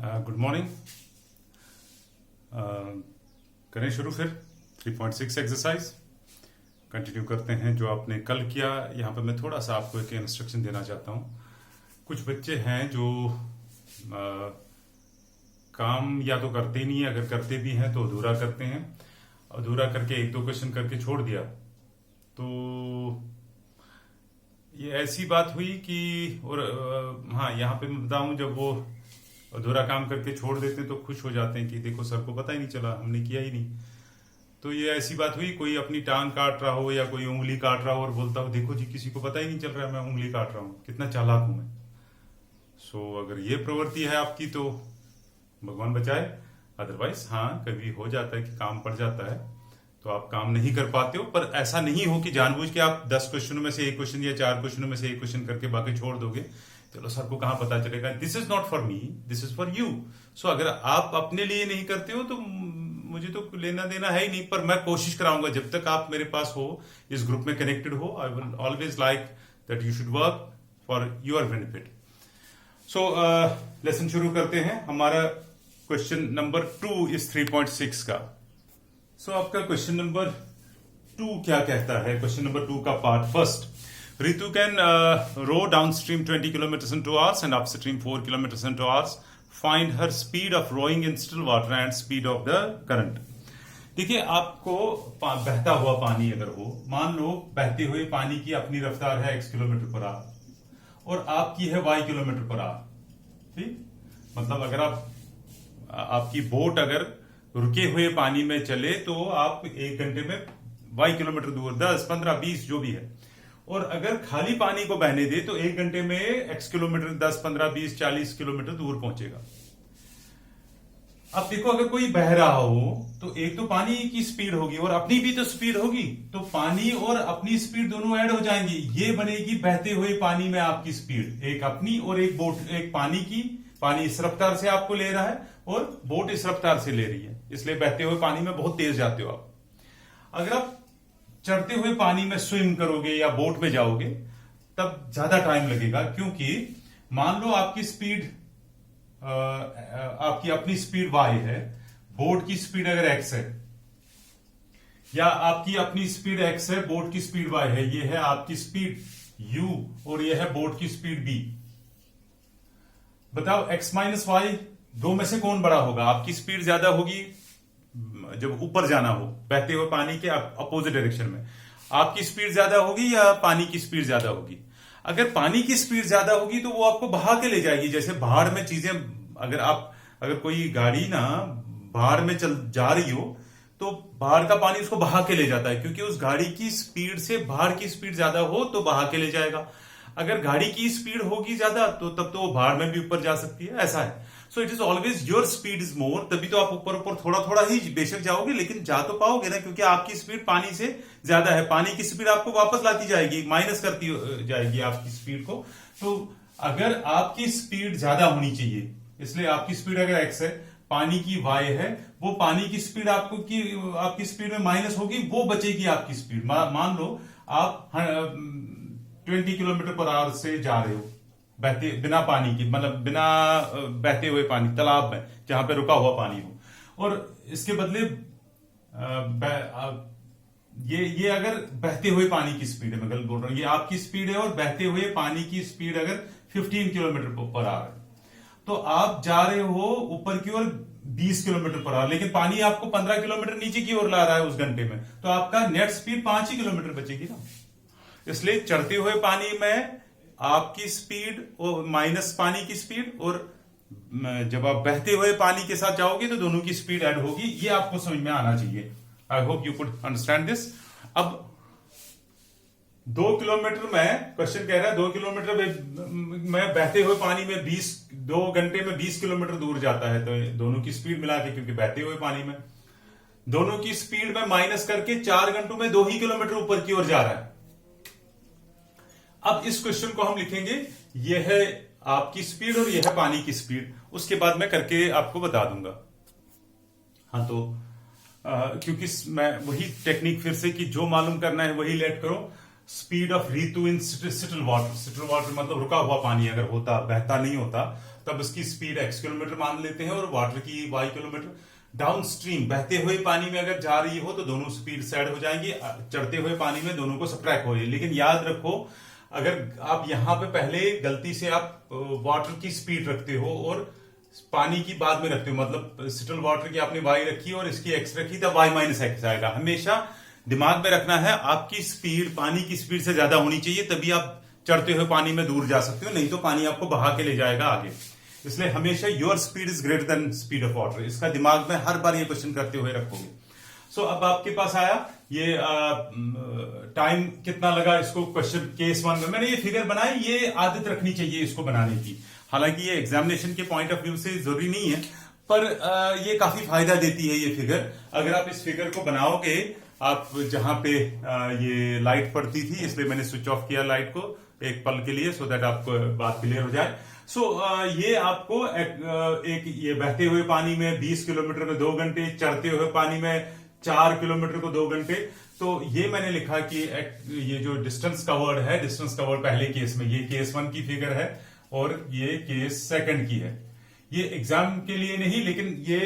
Good morning. करें शुरू फिर 3.6 एक्सरसाइज कंटिन्यू करते हैं जो आपने कल किया। यहाँ पर मैं थोड़ा सा आपको एक इंस्ट्रक्शन देना चाहता हूँ। कुछ बच्चे हैं जो काम या तो करते ही नहीं है, अगर करते भी हैं तो अधूरा करते हैं। अधूरा करके एक दो क्वेश्चन करके छोड़ दिया। तो ये ऐसी बात हुई कि और हाँ, यहाँ पे मैं बताऊं, जब वो अधूरा काम करके छोड़ देते हैं तो खुश हो जाते हैं कि देखो सर को पता ही नहीं चला, हमने किया ही नहीं। तो ये ऐसी बात हुई, कोई अपनी टांग काट रहा हो या कोई उंगली काट रहा हो और बोलता हो देखो जी किसी को पता ही नहीं चल रहा है मैं उंगली काट रहा हूँ, कितना चालाक हूं मैं। अगर ये प्रवृत्ति है आपकी तो भगवान बचाए। अदरवाइज हाँ, कभी हो जाता है कि काम पड़ जाता है तो आप काम नहीं कर पाते हो, पर ऐसा नहीं हो कि जानबूझ के आप 10 क्वेश्चनों में से एक क्वेश्चन या 4 क्वेश्चनों में से एक क्वेश्चन करके बाकी छोड़ दोगे। चलो सर को कहां पता चलेगा। This is not for me, this is for you. So अगर आप अपने लिए नहीं करते हो तो मुझे तो लेना देना है ही नहीं, पर मैं कोशिश कराऊंगा जब तक आप मेरे पास हो, इस ग्रुप में कनेक्टेड हो। I will always like that you should work for your benefit. Lesson शुरू करते हैं। हमारा क्वेश्चन नंबर 2 इस 3.6 का। आपका क्वेश्चन नंबर 2 क्या कहता है? क्वेश्चन नंबर 2 का part first. Ritu can row downstream 20 kilometers in 2 hours and upstream 4 kilometers in 2 hours. Find her speed of rowing in still water and speed of the current. देखिए, आपको बहता हुआ पानी अगर हो, मान लो बहते हुए पानी की अपनी रफ्तार है x किलोमीटर पर आवर और आपकी है y किलोमीटर पर आवर। ठीक, मतलब अगर आपकी बोट अगर रुके हुए पानी में चले तो आप 1 घंटे में y किलोमीटर दूर, 10, 15, 20 जो भी है, और अगर खाली पानी को बहने दे तो 1 घंटे में x किलोमीटर 10, 15, 20, 40 किलोमीटर दूर पहुंचेगा। अब देखो, अगर कोई बह रहा हो तो एक तो पानी की स्पीड होगी और अपनी भी तो स्पीड होगी, तो पानी और अपनी स्पीड दोनों ऐड हो जाएंगी। ये बनेगी बहते हुए पानी में आपकी स्पीड, एक अपनी और एक बोट, एक पानी की। पानी इस रफ्तार से आपको ले रहा है और बोट इस रफ्तार से ले रही है, इसलिए बहते हुए पानी में बहुत तेज जाते हो आप। अगर आप चढ़ते हुए पानी में स्विम करोगे या बोट में जाओगे तब ज्यादा टाइम लगेगा, क्योंकि मान लो आपकी स्पीड, आपकी अपनी स्पीड y है, बोट की स्पीड अगर x है, या आपकी अपनी स्पीड x है, बोट की स्पीड y है, ये है आपकी स्पीड u और ये है बोट की स्पीड b। बताओ x माइनस y, दो में से कौन बड़ा होगा? आपकी स्पीड ज्यादा होगी जब ऊपर जाना हो, बहते हुए पानी के अपोजिट डायरेक्शन में आपकी स्पीड ज्यादा होगी या पानी की स्पीड ज्यादा होगी? अगर पानी की स्पीड ज्यादा होगी तो वो आपको बहा के ले जाएगी। जैसे बाहर में चीजें, अगर कोई गाड़ी ना बाहर में चल जा रही हो तो बाहर का पानी उसको बहा के ले जाता है, क्योंकि उस गाड़ी की स्पीड से बाहर की स्पीड ज्यादा हो तो बहा के ले जाएगा। अगर गाड़ी की स्पीड होगी ज्यादा तो तब तो वो बाहर में भी ऊपर जा सकती है। ऐसा है। So it is always your speed is more. तभी तो आप ऊपर ऊपर थोड़ा थोड़ा ही बेशक जाओगे, लेकिन जा तो पाओगे ना, क्योंकि आपकी स्पीड पानी से ज्यादा है। पानी की स्पीड आपको वापस लाती जाएगी, माइनस करती जाएगी आपकी स्पीड को। तो अगर आपकी स्पीड ज्यादा होनी चाहिए, इसलिए आपकी स्पीड अगर x है, पानी की y है, वो पानी की स्पीड आपकी स्पीड में माइनस होगी, वो बचेगी आपकी स्पीड। मान लो आप 20 किलोमीटर पर आवर से जा रहे हो बहते बिना पानी की, मतलब बिना बहते हुए पानी, तालाब में जहां पे रुका हुआ पानी हो, और इसके बदले ये अगर बहते हुए पानी की स्पीड है, मैं गलत बोल रहा हूं, ये आपकी स्पीड है और बहते हुए पानी की स्पीड अगर 15 किलोमीटर पर आवर है, तो आप जा रहे हो ऊपर की ओर 20 किलोमीटर पर आवर, लेकिन पानी आपको 15 किलोमीटर नीचे की ओर ला रहा है उस घंटे में, तो आपका नेट स्पीड 5 ही किलोमीटर बचेगी ना। इसलिए चढ़ते हुए पानी में आपकी स्पीड और माइनस पानी की स्पीड, और जब आप बहते हुए पानी के साथ जाओगे तो दोनों की स्पीड ऐड होगी। ये आपको समझ में आना चाहिए। I hope you could understand this. अब 2 किलोमीटर में क्वेश्चन कह रहा है, 2 किलोमीटर में बहते हुए पानी में 2 घंटे में 20 किलोमीटर दूर जाता है, तो दोनों की स्पीड मिला के, क्योंकि बहते हुए पानी में दोनों की स्पीड में माइनस करके 4 घंटों में 2 ही किलोमीटर ऊपर की ओर जा रहा है। अब इस क्वेश्चन को हम लिखेंगे, यह है आपकी स्पीड और यह है पानी की स्पीड। उसके बाद मैं करके आपको बता दूंगा। हाँ, तो क्योंकि मैं वही टेक्निक फिर से कि जो मालूम करना है वही लेट करो। Speed of Ritu in Seattle water. Seattle water मतलब रुका हुआ पानी अगर होता, बहता नहीं होता, तब उसकी स्पीड x किलोमीटर मान लेते हैं और वाटर की y किलोमीटर। डाउन स्ट्रीम बहते हुए पानी में अगर जा रही हो तो दोनों स्पीड से ऐड हो जाएंगी, चढ़ते हुए पानी में दोनों को सब्ट्रैक्ट हो जाएगी। लेकिन याद रखो, अगर आप यहां पे पहले गलती से आप वाटर की स्पीड रखते हो और पानी की बाद में रखते हो, मतलब सिटल वाटर की आपने y रखी और इसकी x रखी, तब y माइनस एक्स आएगा। हमेशा दिमाग में रखना है आपकी स्पीड पानी की स्पीड से ज्यादा होनी चाहिए, तभी आप चढ़ते हुए पानी में दूर जा सकते हो, नहीं तो पानी आपको बहा के ले जाएगा आगे। इसलिए हमेशा your speed is greater than speed of water, इसका दिमाग में हर बार ये क्वेश्चन करते हुए रखोगे। सो अब आपके पास आया ये टाइम कितना लगा इसको क्वेश्चन केस 1 में। मैंने ये फिगर बनाई, ये आदत रखनी चाहिए इसको बनाने की। हालांकि ये एग्जामिनेशन के पॉइंट ऑफ व्यू से जरूरी नहीं है, पर ये काफी फायदा देती है ये फिगर। अगर आप इस फिगर को बनाओगे, आप जहां पे ये लाइट पड़ती थी, इसलिए मैंने स्विच ऑफ किया लाइट को एक पल के लिए, सो दैट आपको बात क्लियर हो जाए। सो ये आपको एक ये बहते हुए पानी में 20 किलोमीटर में 2 घंटे, चढ़ते हुए पानी में 4 किलोमीटर को 2 घंटे। तो ये मैंने लिखा कि ये जो डिस्टेंस कवर्ड है, डिस्टेंस कवर्ड पहले केस में, ये केस 1 की फिगर है और ये केस 2 की है। ये एग्जाम के लिए नहीं, लेकिन ये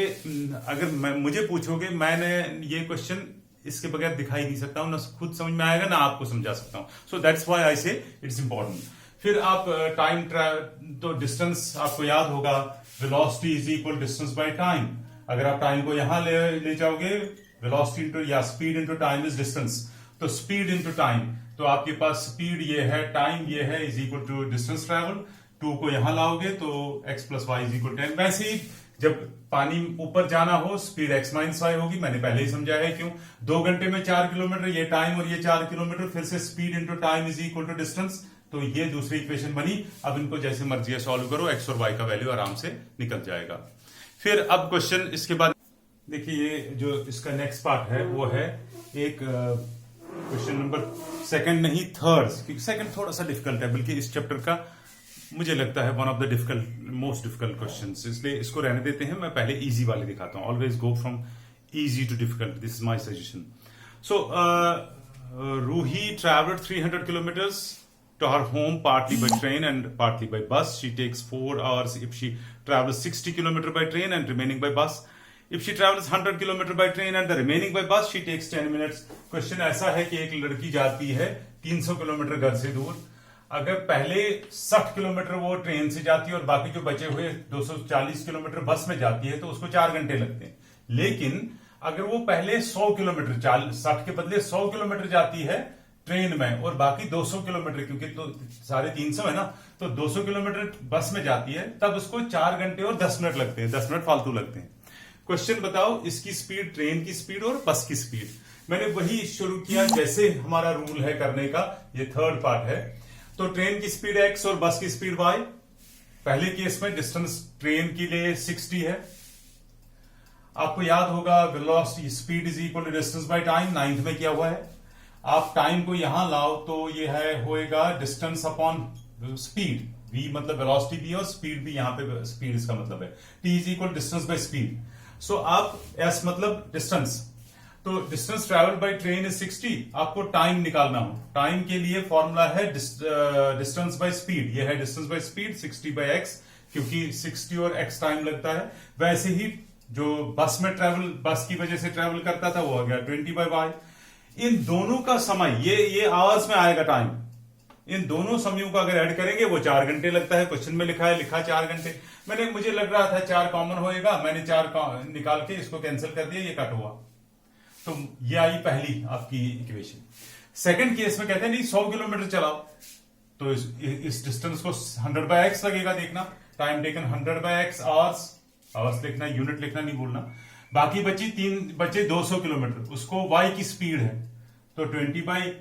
अगर मुझे पूछोगे, मैंने ये क्वेश्चन इसके बगैर दिखाई नहीं सकता हूं, ना खुद समझ में आएगा ना आपको समझा सकता हूं। सो दैट्स व्हाई आई से इट्स इंपॉर्टेंट। फिर आप टाइम तो डिस्टेंस आपको याद होगा, velocity is equal distance by time. अगर आप टाइम को यहां ले जाओगे, वेलोसिटी इंटू या speed into time is distance, तो स्पीड इंटू टाइम, तो आपके पास स्पीड ये है, टाइम ये है, is equal to distance travel. 2 को यहां लाओगे तो x plus Y is equal 10। वैसे ही जब पानी ऊपर जाना हो, स्पीड x माइनस वाई होगी, मैंने पहले ही समझाया है क्यों। 2 घंटे में 4 किलोमीटर, ये टाइम और ये 4 किलोमीटर, फिर से speed into time is equal to distance, तो ये दूसरी इक्वेशन बनी। अब इनको जैसे मर्जी सॉल्व करो, x और y का वैल्यू आराम से निकल जाएगा। फिर अब क्वेश्चन इसके बाद देखिए, ये जो इसका नेक्स्ट पार्ट है वो है एक क्वेश्चन नंबर 2 नहीं 3, क्योंकि 2 थोड़ा सा डिफिकल्ट है, बल्कि इस चैप्टर का मुझे लगता है one of the most difficult questions, इसलिए इसको रहने देते हैं। मैं पहले इजी वाले दिखाता हूं। Always go from easy to difficult, this is my suggestion. So Ruhi travelled 300 kilometers to her home, partly by train and partly by bus. She takes 4 hours if she travels 60 kilometers by train and remaining by bus. If she travels 100 kilometers by train and the remaining by bus, she takes 10 minutes. Question ऐसा है कि एक लड़की जाती है 300 kilometre घर से दूर। अगर पहले 60 किलोमीटर वो ट्रेन से जाती है और बाकी जो बचे हुए 240 किलोमीटर बस में जाती है, तो उसको 4 घंटे लगते हैं। लेकिन अगर वो पहले 100 किलोमीटर 60 के बदले 100 किलोमीटर जाती है ट्रेन में और बाकी 200 किलोमीटर, क्योंकि तो 350 है ना, तो 200 किलोमीटर बस में जाती है, तब उसको 4 घंटे और 10 मिनट लगते हैं। 10 मिनट फालतू लगते हैं। क्वेश्चन बताओ इसकी स्पीड, ट्रेन की स्पीड और बस की स्पीड। मैंने वही शुरू किया जैसे हमारा रूल है करने का, ये 3rd पार्ट है। तो ट्रेन की स्पीड x और बस की स्पीड y। पहले केस में डिस्टेंस ट्रेन के लिए 60 है। आपको याद होगा velocity speed is equal to distance by time, 9th में किया हुआ है। आप टाइम को यहां लाओ तो ये है होएगा डिस्टेंस अपॉन स्पीड, v मतलब वेलोसिटी भी है और स्पीड भी, यहां पे स्पीड इसका मतलब है t is equal distance by speed. So आप s मतलब डिस्टेंस, तो distance travel by train is 60। आपको टाइम निकालना हो, टाइम के लिए फॉर्मूला है डिस्टेंस बाय स्पीड। ये है distance by speed 60 by x, क्योंकि 60 और x टाइम लगता है। वैसे ही जो बस में ट्रेवल, बस की वजह से ट्रेवल करता था, वो हो गया 20 बाय y। इन दोनों का समय, ये आवर्स में आएगा टाइम, इन दोनों समयों को अगर ऐड करेंगे वो 4 घंटे लगता है। क्वेश्चन में लिखा 4 घंटे। मुझे लग रहा था 4 कॉमन होएगा, मैंने 4 निकाल के इसको कैंसिल कर दिया, ये कट हुआ, तो ये आई पहली आपकी इक्वेशन। 2nd केस में कहते हैं नहीं 100 किलोमीटर चलाओ, तो इस डिस्टेंस को 100 बाय x लगेगा। देखना time taken 100 by x, hours लिखना, यूनिट लिखना नहीं भूलना। बाकी बचे 200 किलोमीटर, उसको y की स्पीड है, तो 200 बाय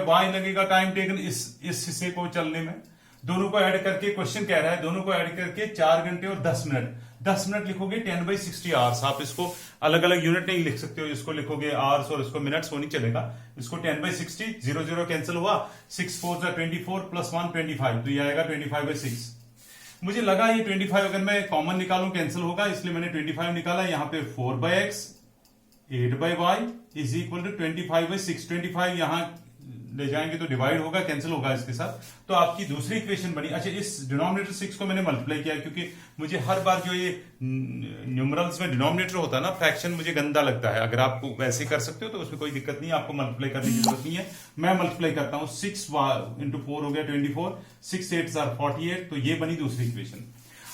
y लगेगा टाइम टेकन इस हिस्से को चलने में। दोनों को ऐड करके, क्वेश्चन कह रहा है दोनों को ऐड करके 4 घंटे और 10 मिनट। 10 मिनट लिखोगे 10 बाई 60 आवर्स। आप इसको अलग अलग यूनिट नहीं लिख सकते हो, इसको लिखोगे आवर्स और इसको मिनट्स, वो नहीं चलेगा। इसको 10 बाई 60, 0 0 कैंसिल हुआ, 6 4 24 प्लस 1 25, तो ये आएगा 25 बाई 6। मुझे लगा ये 25 अगर मैं कॉमन निकालूं कैंसिल होगा, इसलिए मैंने 25 निकाला। यहाँ पे 4 by x 8 by y is equal to 25 by 6। 25 यहाँ ले जाएंगे तो डिवाइड होगा, कैंसिल होगा इसके साथ, तो आपकी दूसरी इक्वेशन बनी। अच्छा, इस डिनोमिनेटर 6 को मैंने मल्टीप्लाई किया क्योंकि मुझे हर बार जो ये न्यूमरल्स में डिनोमिनेटर होता है ना, फ्रैक्शन, मुझे गंदा लगता है। अगर आप वैसे कर सकते हो तो उसमें कोई दिक्कत नहीं है, आपको मल्टीप्लाई करने की जरूरत नहीं है। मैं मल्टीप्लाई करता हूं, 6 इंटू 4 हो गया 24, 6 8 48, तो ये बनी दूसरी इक्वेशन।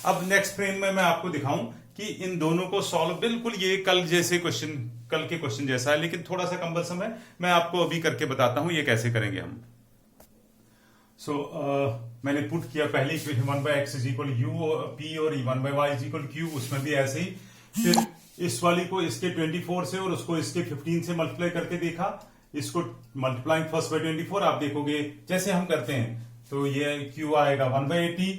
अब नेक्स्ट फ्रेम में मैं आपको दिखाऊं कि इन दोनों को सॉल्व, बिल्कुल ये कल जैसे क्वेश्चन, कल के क्वेश्चन जैसा है, लेकिन थोड़ा सा कम्बलसम है। मैं आपको अभी करके बताता हूं ये कैसे करेंगे हम। मैंने पुट किया पहली equation 1/x is equal U P और 1/y इज इक्वल क्यू, उसमें भी ऐसे ही। फिर इस वाली को इसके 24 से और उसको इसके 15 से मल्टीप्लाई करके देखा। इसको मल्टीप्लाइंग फर्स्ट बाय 24, आप देखोगे जैसे हम करते हैं तो ये q आएगा 1/80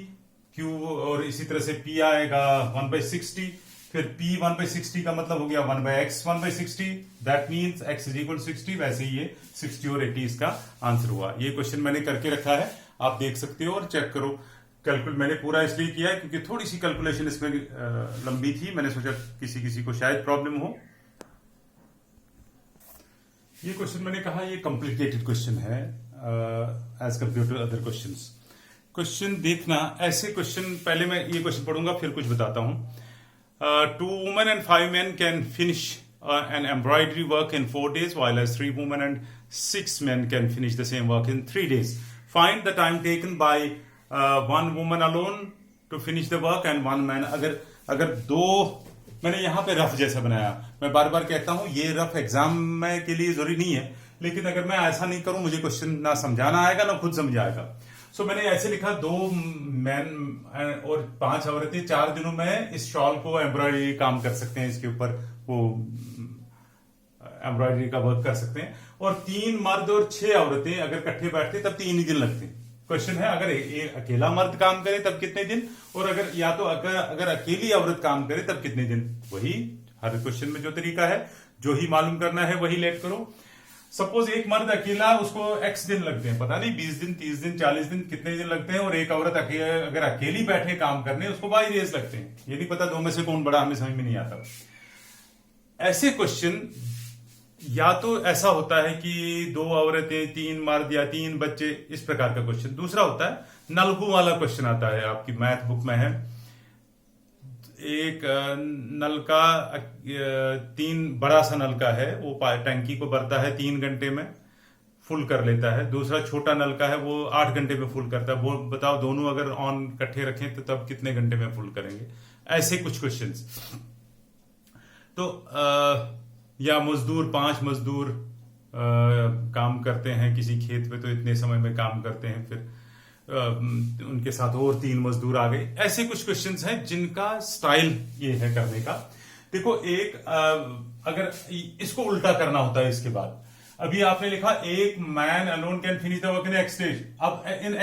q, और इसी तरह से p आएगा 1/60, फिर p 1/60 का मतलब हो गया 1/x 1/60, that means x is equal 60। वैसे ही ये 60 और 80 इसका आंसर हुआ। ये क्वेश्चन मैंने करके रखा है, आप देख सकते हो और चेक करो। कैलकुलेट मैंने पूरा इसलिए किया है क्योंकि थोड़ी सी कैलकुलेशन इसमें लंबी थी, मैंने सोचा किसी को शायद प्रॉब्लम हो। ये क्वेश्चन मैंने कहा ये कॉम्प्लिकेटेड क्वेश्चन है as compare to other questions. Question देखना, ऐसे क्वेश्चन पहले मैं ये क्वेश्चन पढ़ूंगा फिर कुछ बताता हूं। 2 women and 5 men can finish an embroidery work in 4 days, while as 3 women and 6 men can finish the same work in 3 days. Find the time taken by 1 woman alone to finish the work and 1 man. अगर दो, मैंने यहाँ पे rough जैसा बनाया, मैं बार बार कहता हूं ये रफ एग्जाम में के लिए जरूरी नहीं है, लेकिन अगर मैं ऐसा नहीं करूं मुझे क्वेश्चन ना समझाना आएगा ना खुद समझ आएगा। सो मैंने ऐसे लिखा 2 मैन और 5 औरतें 4 दिनों में इस शॉल को एम्ब्रॉयडरी काम कर सकते हैं, इसके ऊपर वो एम्ब्रॉयडरी का वर्क कर सकते हैं। और 3 मर्द और 6 औरतें अगर इकट्ठे बैठते तब 3 ही दिन लगते हैं। क्वेश्चन है अगर एक अकेला मर्द काम करे तब कितने दिन, और अगर या तो अगर अकेली औरत काम करे तब कितने दिन। वही हर क्वेश्चन में जो तरीका है, जो ही मालूम करना है वही लेट करो। सपोज एक मर्द अकेला, उसको x दिन लगते हैं, पता नहीं 20 दिन 30 दिन 40 दिन कितने दिन लगते हैं, और एक औरत अगर अकेली बैठे काम करने उसको 22 डेज लगते हैं। ये नहीं पता दो में से कौन बड़ा, हमें समझ में नहीं आता। ऐसे क्वेश्चन या तो ऐसा होता है कि 2 औरतें 3 मर्द या 3 बच्चे, इस प्रकार का क्वेश्चन। दूसरा होता है नलकू वाला क्वेश्चन आता है, आपकी मैथ बुक में है। एक नलका 3 बड़ा सा नलका है, वो टंकी को भरता है 3 घंटे में, फुल कर लेता है। दूसरा छोटा नलका है वो 8 घंटे में फुल करता है। वो बताओ दोनों अगर ऑन इकट्ठे रखें तो तब कितने घंटे में फुल करेंगे। ऐसे कुछ क्वेश्चंस। तो या मजदूर 5 मजदूर काम करते हैं किसी खेत में, तो इतने समय में काम करते हैं, फिर उनके साथ और 3 मजदूर आ गए। ऐसे कुछ क्वेश्चंस हैं जिनका स्टाइल ये है करने का। देखो एक अगर इसको उल्टा करना होता है, इसके बाद अभी आपने लिखा एक man alone can finish the work in X days. अब in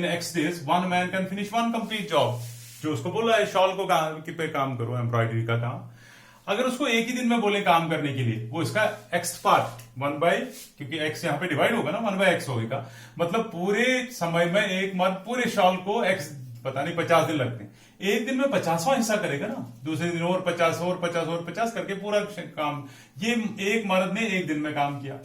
X days 1 man can finish 1 complete job, जो उसको बोला है शॉल को पे काम करो, एम्ब्रॉयडरी का काम। अगर उसको एक ही दिन में बोले काम करने के लिए, वो इसका एक्स पार्ट 1 क्योंकि एक्स यहां पे डिवाइड होगा ना, 1/x होगा, मतलब पूरे समय में एक मर्द पूरे शॉल को एक्स, पता नहीं 50 दिन लगते हैं, एक दिन में 50वां हिस्सा करेगा ना, दूसरे दिन और 50 और 50 और 50 करके पूरा काम, ये एक मर्द ने एक दिन में काम किया।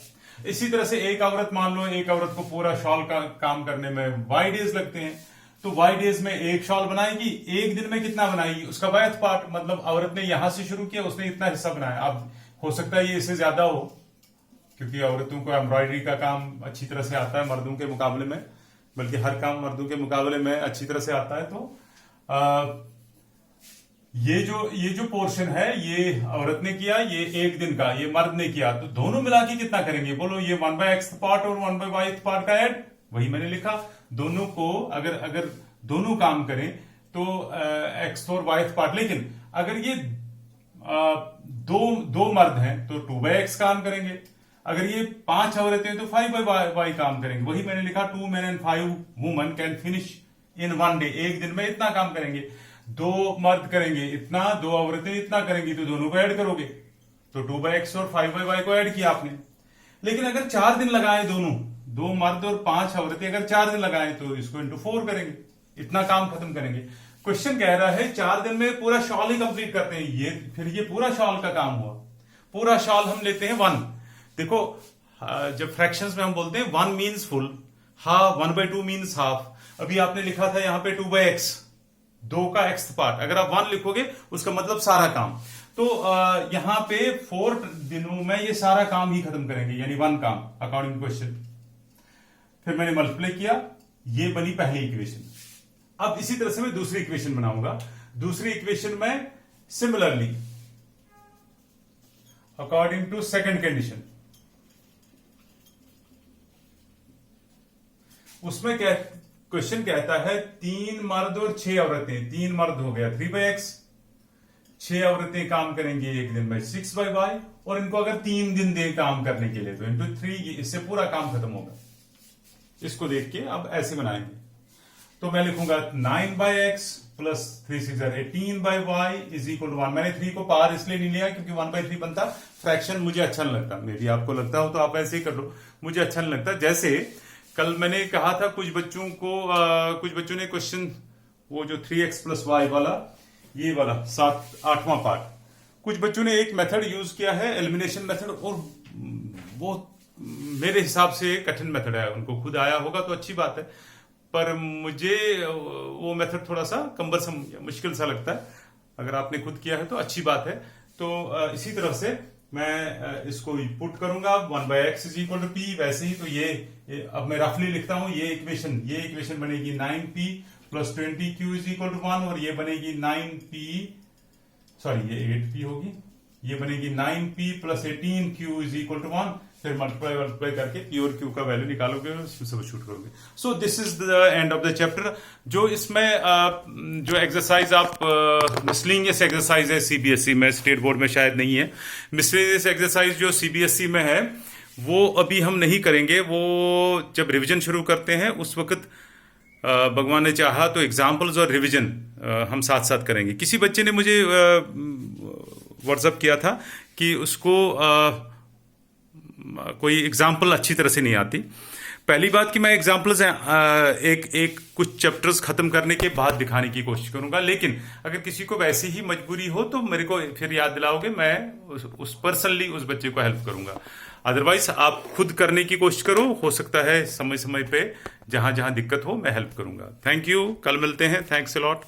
इसी तरह से एक औरत, मान लो एक औरत को पूरा शॉल का काम करने में y डेज लगते हैं, तो y डेज में एक शॉल बनाएगी, एक दिन में कितना बनाएगी, उसका वायथ पार्ट, मतलब औरत ने यहां से शुरू किया, उसने इतना हिस्सा बनाया। अब हो सकता है ये इससे ज्यादा हो, क्योंकि औरतों को एम्ब्रॉयडरी का काम अच्छी तरह से आता है मर्दों के मुकाबले में, बल्कि हर काम मर्दों के मुकाबले में अच्छी तरह से आता है। तो ये जो पोर्शन है ये औरत ने किया, ये एक दिन का ये मर्द ने किया, तो दोनों मिला के कितना करेंगे, बोलो। ये 1/x पार्ट और 1/y पार्ट का ऐड, वही मैंने लिखा। दोनों को अगर दोनों काम करें तो x और y पार्ट, लेकिन अगर ये दो मर्द हैं तो 2/x काम करेंगे, अगर ये 5 औरतें हैं तो 5/y काम करेंगे। वही मैंने लिखा 2 men and 5 women can finish in 1 day, एक दिन में इतना काम करेंगे। 2 मर्द करेंगे इतना, 2 औरतें इतना करेंगी, तो दोनों को ऐड करोगे, तो 2/x और 5/y को ऐड किया आपने। लेकिन अगर 4 दिन लगाए दोनों, 2 मर्द और 5 औरतें अगर 4 दिन लगाए तो इसको इंटू 4 करेंगे, इतना काम खत्म करेंगे। क्वेश्चन कह रहा है 4 दिन में पूरा शॉल ही कंप्लीट करते हैं, ये फिर ये पूरा शॉल का काम हुआ। पूरा शॉल हम लेते हैं 1। देखो जब फ्रैक्शंस में हम बोलते हैं 1 means full, half 1/2 means half. अभी आपने लिखा था यहां पे 2/x, 2 का x पार्ट, अगर आप 1 लिखोगे उसका मतलब सारा काम। तो यहां पे 4 दिनों में ये सारा काम ही खत्म करेंगे, यानी 1 काम अकॉर्डिंग टू क्वेश्चन। फिर मैंने मल्टीप्लाई किया, ये बनी पहली इक्वेशन। अब इसी तरह से मैं दूसरी इक्वेशन बनाऊंगा। दूसरी इक्वेशन में similarly according to second condition, उसमें क्या क्वेश्चन कहता है 3 मर्द और 6 औरतें, 3 मर्द हो गया 3/x, 6 औरतें काम करेंगे एक दिन में 6/y, और इनको अगर 3 दिन दे काम करने के लिए तो इंटू 3, इससे पूरा काम खत्म होगा। इसको देख के अब ऐसे बनाएंगे, तो मैं लिखूंगा 9/x plus 3 6 18/y is equal to 1। मैंने 3 को पार इसलिए नहीं लिया क्योंकि 1/3 बनता, फ्रैक्शन मुझे अच्छा नहीं लगता। मे भी आपको लगता हो तो आप ऐसे ही कर लो, मुझे अच्छा नहीं लगता। जैसे कल मैंने कहा था कुछ बच्चों ने क्वेश्चन वो जो 3x प्लस y वाला, ये वाला 8वां पार्ट, कुछ बच्चों ने एक मेथड यूज किया है एलिमिनेशन मेथड, और वो मेरे हिसाब से कठिन मेथड है। उनको खुद आया होगा तो अच्छी बात है, पर मुझे वो मेथड थोड़ा सा कम्बरसम, मुश्किल सा लगता है। अगर आपने खुद किया है तो अच्छी बात है। तो इसी तरह से मैं इसको पुट करूंगा 1/x is equal to p। वैसे ही तो ये अब मैं रफली लिखता हूं, ये इक्वेशन बनेगी 9p plus 20q is equal to 1, और ये बनेगी ये 8p होगी, ये बनेगी 9p plus 18q is equal to 1। फिर मल्टीप्लाई करके p और q का वैल्यू निकालोगे और सब्स्टिट्यूट करोगे। So this is the end of the chapter. जो इसमें जो एक्सरसाइज आप मिसलेनियस एक्सरसाइज है सीबीएसई में, स्टेट बोर्ड में शायद नहीं है। मिसलेनियस एक्सरसाइज जो सीबीएसई में है वो अभी हम नहीं करेंगे, वो जब रिवीजन शुरू करते हैं उस वक्त भगवान ने चाहा तो एग्जाम्पल्स और रिवीजन हम साथ साथ करेंगे। किसी बच्चे ने मुझे व्हाट्सअप किया था कि उसको कोई एग्जाम्पल अच्छी तरह से नहीं आती। पहली बात कि मैं एग्जाम्पल्स एक कुछ चैप्टर्स खत्म करने के बाद दिखाने की कोशिश करूंगा, लेकिन अगर किसी को वैसे ही मजबूरी हो तो मेरे को फिर याद दिलाओगे, मैं उस पर्सनली उस बच्चे को हेल्प करूंगा। अदरवाइज आप खुद करने की कोशिश करो, हो सकता है समय समय पे जहां जहां दिक्कत हो मैं हेल्प करूंगा। थैंक यू, कल मिलते हैं। Thanks a lot.